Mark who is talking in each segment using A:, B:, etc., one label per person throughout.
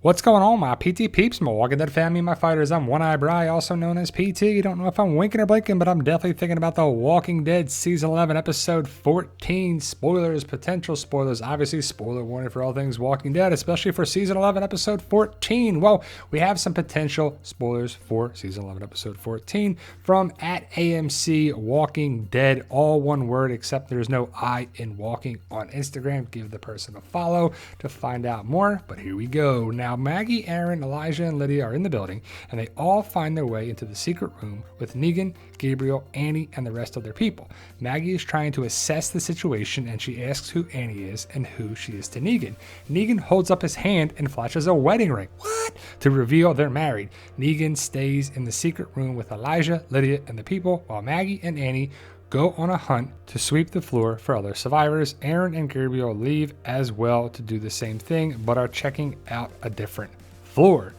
A: What's going on, my PT peeps, my Walking Dead family, my fighters? I'm One Eye Bry, also known as PT. Don't know if I'm winking or blinking, but I'm definitely thinking about The Walking Dead Season 11, Episode 14. Spoilers, potential spoilers. Obviously, spoiler warning for all things Walking Dead, especially for Season 11, Episode 14. Well, we have some potential spoilers for Season 11, Episode 14 from @AMC Walking Dead. All one word, except there's no I in walking on Instagram. Give the person a follow to find out more, but here we go. Now, Maggie, Aaron, Elijah, and Lydia are in the building, and they all find their way into the secret room with Negan, Gabriel, Annie, and the rest of their people. Maggie is trying to assess the situation, and she asks who Annie is and who she is to Negan. Negan holds up his hand and flashes a wedding ring. What? To reveal they're married. Negan stays in the secret room with Elijah, Lydia, and the people, while Maggie and Annie go on a hunt to sweep the floor for other survivors. Aaron and Gabriel leave as well to do the same thing, but are checking out a different floor.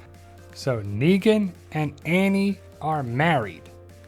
A: So Negan and Annie are married.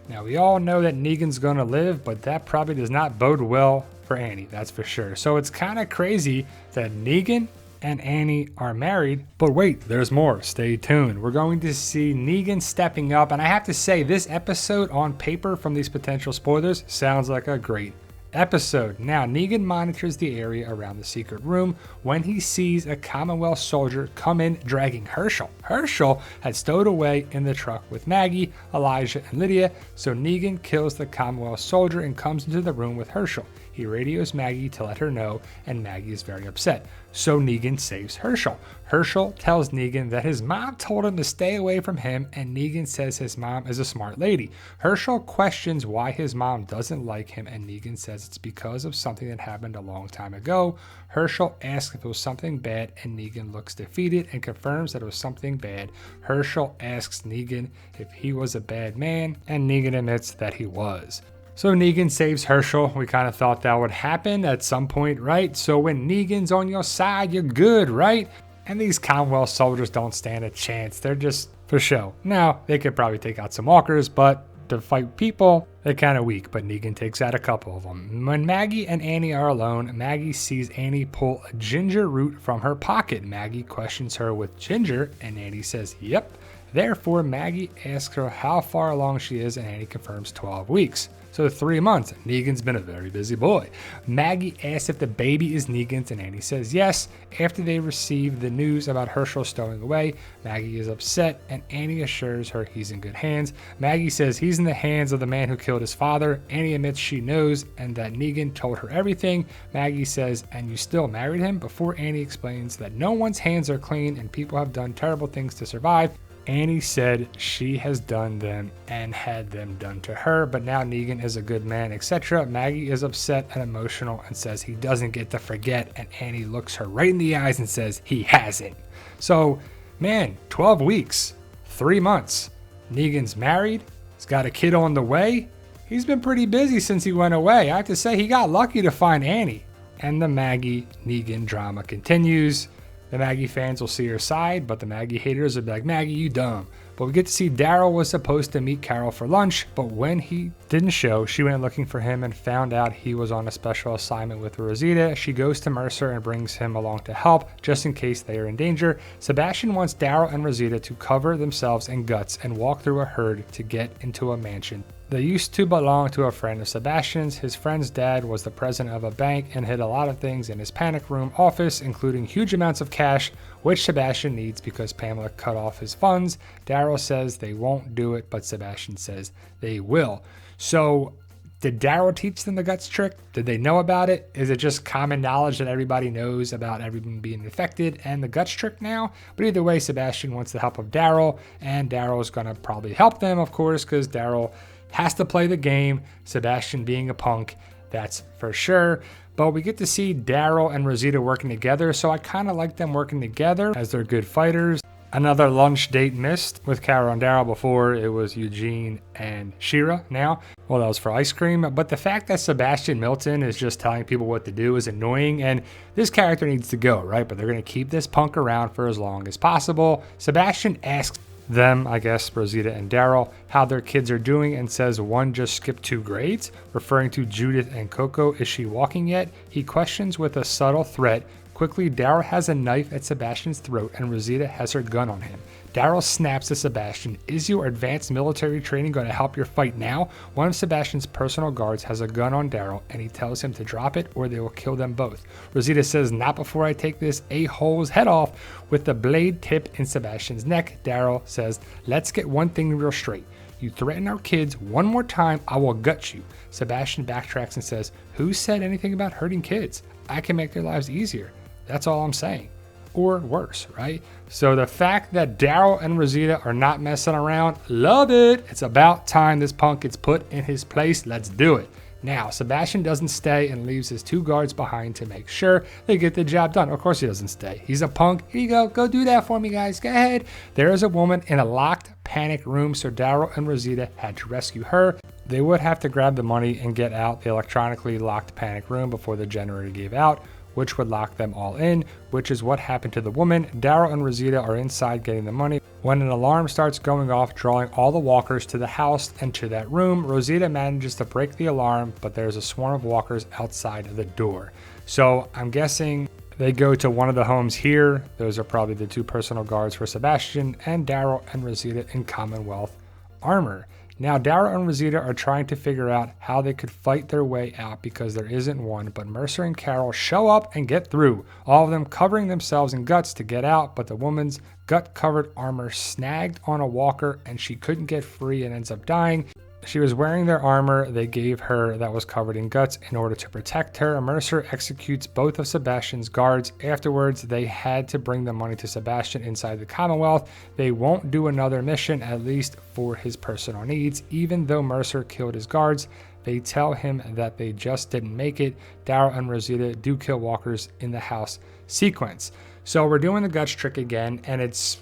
A: Now we all know that Negan's gonna live, but that probably does not bode well for Annie, that's for sure. So it's kind of crazy that Negan and Annie are married, but wait, there's more. Stay tuned. We're going to see Negan stepping up, and I have to say, this episode on paper from these potential spoilers sounds like a great episode. Now, Negan monitors the area around the secret room when he sees a Commonwealth soldier come in dragging Herschel. Herschel had stowed away in the truck with Maggie, Elijah, and Lydia, so Negan kills the Commonwealth soldier and comes into the room with Herschel. He radios Maggie to let her know, and Maggie is very upset. So Negan saves Herschel. Herschel tells Negan that his mom told him to stay away from him, and Negan says his mom is a smart lady. Herschel questions why his mom doesn't like him, and Negan says it's because of something that happened a long time ago. Herschel asks if it was something bad, and Negan looks defeated and confirms that it was something bad. Herschel asks Negan if he was a bad man, and Negan admits that he was. So Negan saves Herschel. We kind of thought that would happen at some point, right? So when Negan's on your side, you're good, right? And these Commonwealth soldiers don't stand a chance. They're just for show. Now, they could probably take out some walkers, but to fight people, they're kind of weak, but Negan takes out a couple of them. When Maggie and Annie are alone, Maggie sees Annie pull a ginger root from her pocket. Maggie questions her with ginger, and Annie says, yep. Therefore, Maggie asks her how far along she is, and Annie confirms 12 weeks. So 3 months. Negan's been a very busy boy. Maggie asks if the baby is Negan's, and Annie says yes. After they receive the news about Herschel stowing away, Maggie is upset, and Annie assures her he's in good hands. Maggie says he's in the hands of the man who killed his father. Annie admits she knows and that Negan told her everything. Maggie says, and you still married him? Before Annie explains that no one's hands are clean and people have done terrible things to survive. Annie said she has done them and had them done to her, but now Negan is a good man, etc. Maggie is upset and emotional and says he doesn't get to forget, and Annie looks her right in the eyes and says he hasn't. So, man, 12 weeks, 3 months. Negan's married, he's got a kid on the way. He's been pretty busy since he went away. I have to say, he got lucky to find Annie. And the Maggie-Negan drama continues. The Maggie fans will see her side, but the Maggie haters will be like, Maggie, you dumb. But we get to see Daryl was supposed to meet Carol for lunch, but when he didn't show, she went looking for him and found out he was on a special assignment with Rosita. She goes to Mercer and brings him along to help, just in case they are in danger. Sebastian wants Daryl and Rosita to cover themselves in guts and walk through a herd to get into a mansion. They used to belong to a friend of Sebastian's. His friend's dad was the president of a bank and hid a lot of things in his panic room office, including huge amounts of cash, which Sebastian needs because Pamela cut off his funds. Daryl says they won't do it, but Sebastian says they will. So, did Daryl teach them the guts trick? Did they know about it? Is it just common knowledge that everybody knows about everyone being infected and the guts trick now? But either way, Sebastian wants the help of Daryl, and Daryl's gonna probably help them, of course, because Daryl has to play the game, Sebastian being a punk, that's for sure. But we get to see Daryl and Rosita working together, so I kind of like them working together as they're good fighters. Another lunch date missed with Carol and Daryl. Before it was Eugene and Shira now. Well, that was for ice cream. But the fact that Sebastian Milton is just telling people what to do is annoying, and this character needs to go, right? But they're going to keep this punk around for as long as possible. Sebastian asks them, I guess, Rosita and Daryl, how their kids are doing, and says one just skipped 2 grades, referring to Judith and Coco. Is she walking yet? He questions with a subtle threat, Quickly, Daryl has a knife at Sebastian's throat and Rosita has her gun on him. Daryl snaps to Sebastian, "Is your advanced military training going to help your fight now?" One of Sebastian's personal guards has a gun on Daryl and he tells him to drop it or they will kill them both. Rosita says, "Not before I take this a-hole's head off," with the blade tip in Sebastian's neck. Daryl says, "Let's get one thing real straight. You threaten our kids one more time, I will gut you." Sebastian backtracks and says, "Who said anything about hurting kids? I can make their lives easier. That's all I'm saying." Or worse, right? So the fact that Daryl and Rosita are not messing around, love it. It's about time this punk gets put in his place. Let's do it. Now, Sebastian doesn't stay and leaves his 2 guards behind to make sure they get the job done. Of course he doesn't stay. He's a punk. Here you go. Go do that for me, guys. Go ahead. There is a woman in a locked, panicked room, so Daryl and Rosita had to rescue her. They would have to grab the money and get out the electronically locked panic room before the generator gave out, which would lock them all in, which is what happened to the woman. Daryl and Rosita are inside getting the money when an alarm starts going off, drawing all the walkers to the house and to that room. Rosita manages to break the alarm, but there's a swarm of walkers outside the door. So I'm guessing they go to one of the homes here. Those are probably the 2 personal guards for Sebastian, and Daryl and Rosita in Commonwealth armor. Now, Daryl and Rosita are trying to figure out how they could fight their way out because there isn't one, but Mercer and Carol show up and get through, all of them covering themselves in guts to get out, but the woman's gut-covered armor snagged on a walker and she couldn't get free and ends up dying. She was wearing their armor they gave her that was covered in guts in order to protect her. Mercer executes both of Sebastian's guards. Afterwards, they had to bring the money to Sebastian inside the Commonwealth. They won't do another mission, at least for his personal needs. Even though Mercer killed his guards, they tell him that they just didn't make it. Daryl and Rosita do kill walkers in the house sequence. So we're doing the guts trick again, and it's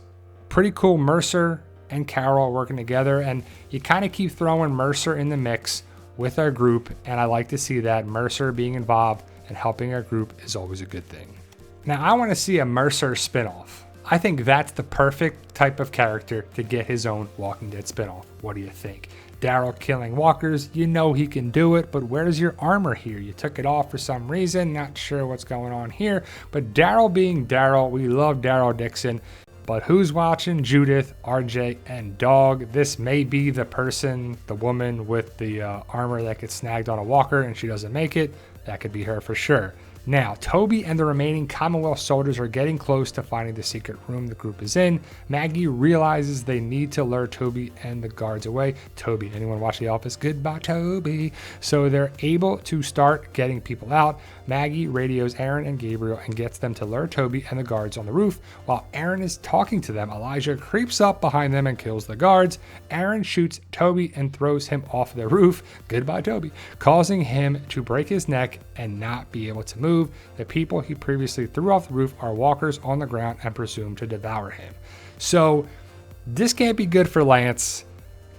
A: pretty cool. Mercer and Carol working together, and you kind of keep throwing Mercer in the mix with our group, and I like to see that. Mercer being involved and helping our group is always a good thing. Now I want to see a Mercer spinoff. I think that's the perfect type of character to get his own Walking Dead spinoff. What do you think? Daryl killing walkers, you know he can do it, but where's your armor here? You took it off for some reason, not sure what's going on here, but Daryl being Daryl, we love Daryl Dixon. But who's watching Judith, RJ, and Dog? This may be the person, the woman with the armor that gets snagged on a walker and she doesn't make it. That could be her for sure. Now, Toby and the remaining Commonwealth soldiers are getting close to finding the secret room the group is in. Maggie realizes they need to lure Toby and the guards away. Toby, anyone watch The Office? Goodbye, Toby. So they're able to start getting people out. Maggie radios Aaron and Gabriel and gets them to lure Toby and the guards on the roof. While Aaron is talking to them, Elijah creeps up behind them and kills the guards. Aaron shoots Toby and throws him off the roof. Goodbye, Toby. Causing him to break his neck and not be able to move. The people he previously threw off the roof are walkers on the ground and presumed to devour him. So this can't be good for Lance.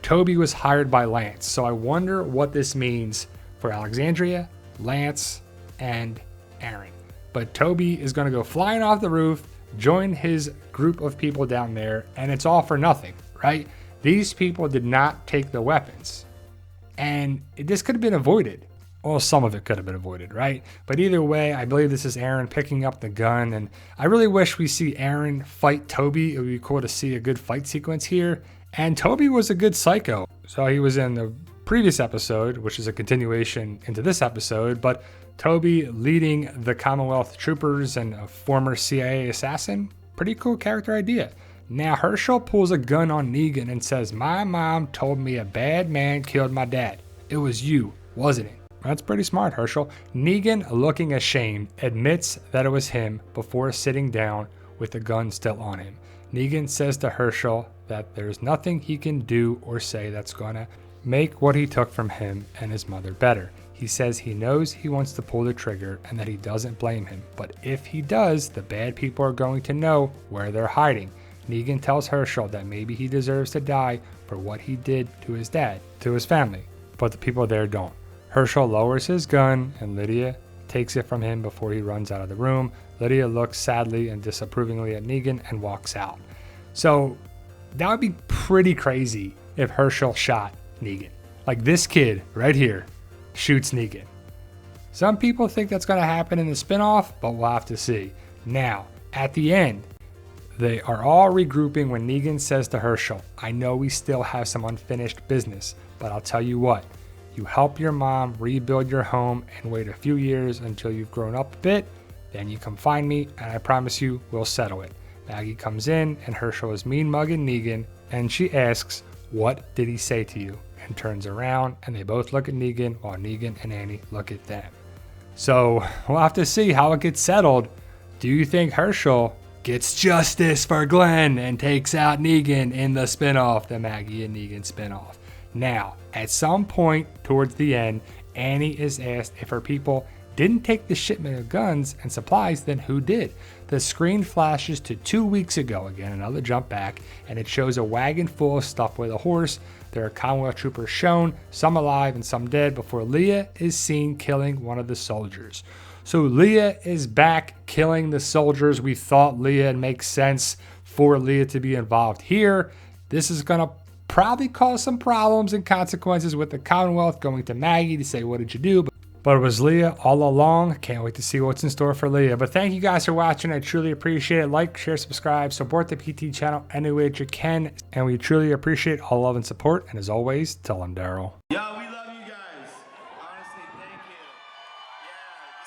A: Toby was hired by Lance. So I wonder what this means for Alexandria, Lance, and Aaron. But Toby is going to go flying off the roof, join his group of people down there, and it's all for nothing, right? These people did not take the weapons. And this could have been avoided. Well, some of it could have been avoided, right? But either way, I believe this is Aaron picking up the gun, and I really wish we see Aaron fight Toby. It would be cool to see a good fight sequence here. And Toby was a good psycho. So he was in the previous episode, which is a continuation into this episode, but Toby leading the Commonwealth troopers and a former CIA assassin, pretty cool character idea. Now Herschel pulls a gun on Negan and says, "My mom told me a bad man killed my dad. It was you, wasn't it?" That's pretty smart, Herschel. Negan, looking ashamed, admits that it was him before sitting down with the gun still on him. Negan says to Herschel that there's nothing he can do or say that's gonna make what he took from him and his mother better. He says he knows he wants to pull the trigger and that he doesn't blame him, but if he does, the bad people are going to know where they're hiding. Negan tells Herschel that maybe he deserves to die for what he did to his dad, to his family, but the people there don't. Herschel lowers his gun and Lydia takes it from him before he runs out of the room. Lydia looks sadly and disapprovingly at Negan and walks out. So that would be pretty crazy if Herschel shot Negan. Like this kid right here shoots Negan. Some people think that's going to happen in the spinoff, but we'll have to see. Now, at the end, they are all regrouping when Negan says to Herschel, I know we still have some unfinished business, but I'll tell you what, you help your mom rebuild your home and wait a few years until you've grown up a bit, then you come find me and I promise you we'll settle it. Maggie comes in and Herschel is mean mugging Negan and she asks, what did he say to you? And turns around and they both look at Negan while Negan and Annie look at them. So we'll have to see how it gets settled. Do you think Herschel gets justice for Glenn and takes out Negan in the spinoff, the Maggie and Negan spinoff? Now, at some point towards the end, Annie is asked if her people didn't take the shipment of guns and supplies, then who did? The screen flashes to 2 weeks ago, again another jump back, and it shows a wagon full of stuff with a horse. There are Commonwealth troopers shown, some alive and some dead, before Leah is seen killing one of the soldiers. So Leah is back killing the soldiers. We thought Leah makes sense for Leah to be involved here. This is going to probably cause some problems and consequences with the Commonwealth going to Maggie to say, what did you do? But it was Leah all along. Can't wait to see what's in store for Leah. But thank you guys for watching. I truly appreciate it. Like, share, subscribe, support the PT channel any way that you can. And we truly appreciate all love and support. And as always, tell them Daryl.